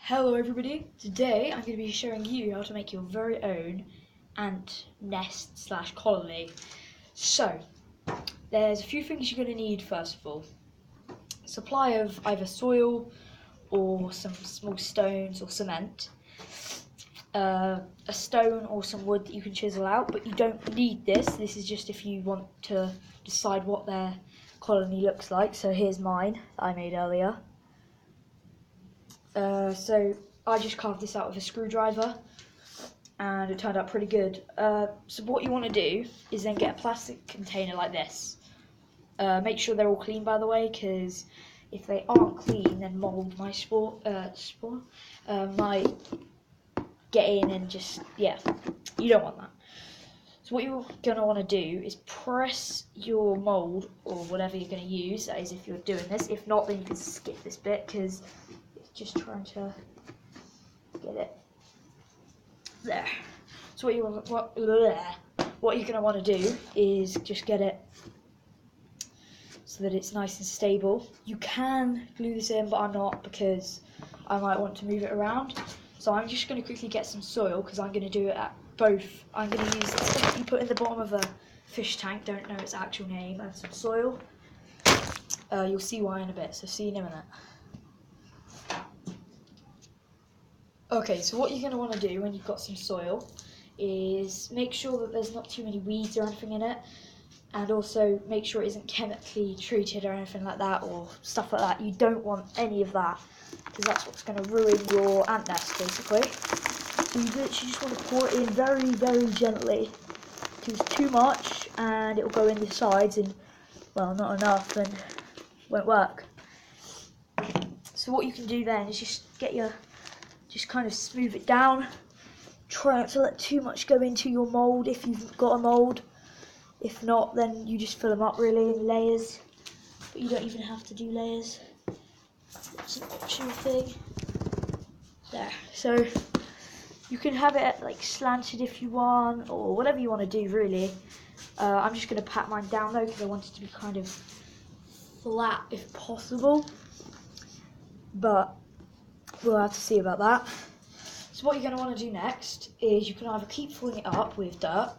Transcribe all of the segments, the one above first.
Hello everybody, today I'm going to be showing you how to make your very own ant nest slash colony. So, there's a few things you're going to need first of all. Supply of either soil or some small stones or cement. A stone or some wood that you can chisel out, but you don't need this. This is just if you want to decide what their colony looks like. So here's mine that I made earlier. So I just carved this out with a screwdriver and it turned out pretty good. So what you want to do is then get a plastic container like this. Make sure they're all clean, by the way, because if they aren't clean then mold might might get in and just, yeah, you don't want that. So what you're going to want to do is press your mold or whatever you're going to use, that is if you're doing this. If not, then you can skip this bit because just trying to get it there. So what you're going to want to do is just get it so that it's nice and stable. You can glue this in, but I'm not, because I might want to move it around. So I'm just going to quickly get some soil, because I'm going to do it at both. I'm going to use the stuff you put in the bottom of a fish tank, don't know its actual name, and some soil. You'll see why in a bit, so see you in a minute. Okay, so what you're going to want to do when you've got some soil is make sure that there's not too many weeds or anything in it, and also make sure it isn't chemically treated or anything like that, or stuff like that. You don't want any of that, because that's what's going to ruin your ant nest, basically. So you literally just want to pour it in very, very gently, because it's too much and it will go in the sides and, well, not enough and won't work. So what you can do then is just kind of smooth it down. Try not to let too much go into your mould if you've got a mould. If not, then you just fill them up really in layers. But you don't even have to do layers. It's an optional thing. There. So you can have it like slanted if you want, or whatever you want to do really. I'm just going to pat mine down though, because I want it to be kind of flat if possible. But we'll have to see about that. So what you're going to want to do next is you can either keep filling it up with dirt,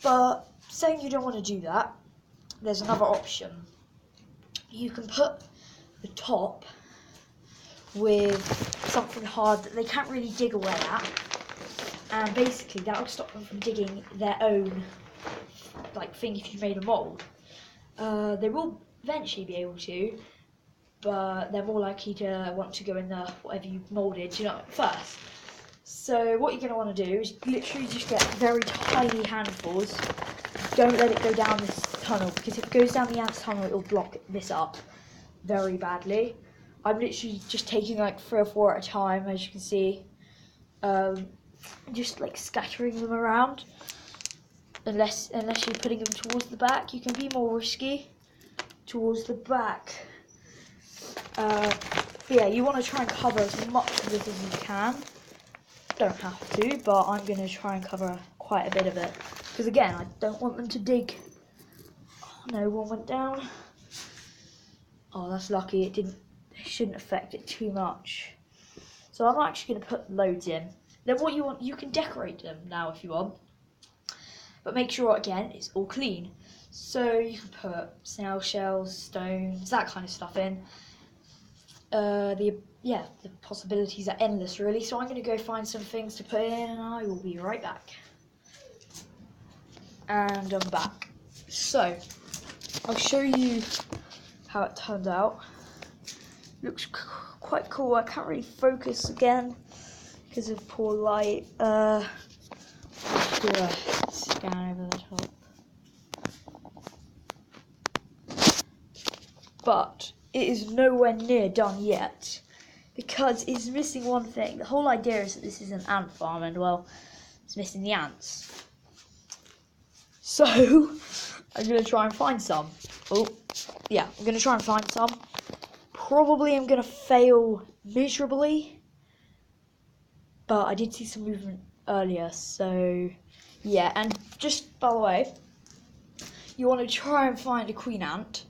but saying you don't want to do that, there's another option. You can put the top with something hard that they can't really dig away at, and basically that will stop them from digging their own thing if you made a mould. They will eventually be able to, but they're more likely to want to go in the whatever you moulded, first. So what you're going to want to do is literally just get very tiny handfuls. Don't let it go down this tunnel, because if it goes down the ant's tunnel, it will block this up very badly. I'm literally just taking like 3 or 4 at a time, as you can see. Just like scattering them around. Unless you're putting them towards the back, you can be more risky towards the back. Yeah, you want to try and cover as much of this as you can. Don't have to, but I'm going to try and cover quite a bit of it, because again, I don't want them to dig. Oh, no, one went down. Oh, that's lucky. It shouldn't affect it too much. So I'm actually going to put loads in. Then what you want, you can decorate them now if you want, but make sure again it's all clean. So you can put snail shells, stones, that kind of stuff in. The possibilities are endless really, so I'm going to go find some things to put in and I will be right back. And I'm back. So I'll show you how it turned out. Looks quite cool. I can't really focus again because of poor light. I'll do a scan over the top. But it is nowhere near done yet, because it's missing one thing. The whole idea is that this is an ant farm, and well, it's missing the ants. So I'm going to try and find some. I'm going to try and find some. Probably I'm going to fail miserably, but I did see some movement earlier, so yeah. And just by the way, you want to try and find a queen ant.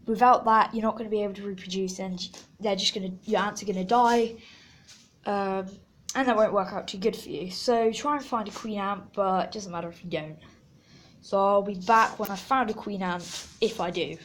Without that, you're not going to be able to reproduce, and your ants are going to die, and that won't work out too good for you. So try and find a queen ant, but it doesn't matter if you don't. So I'll be back when I found a queen ant, if I do.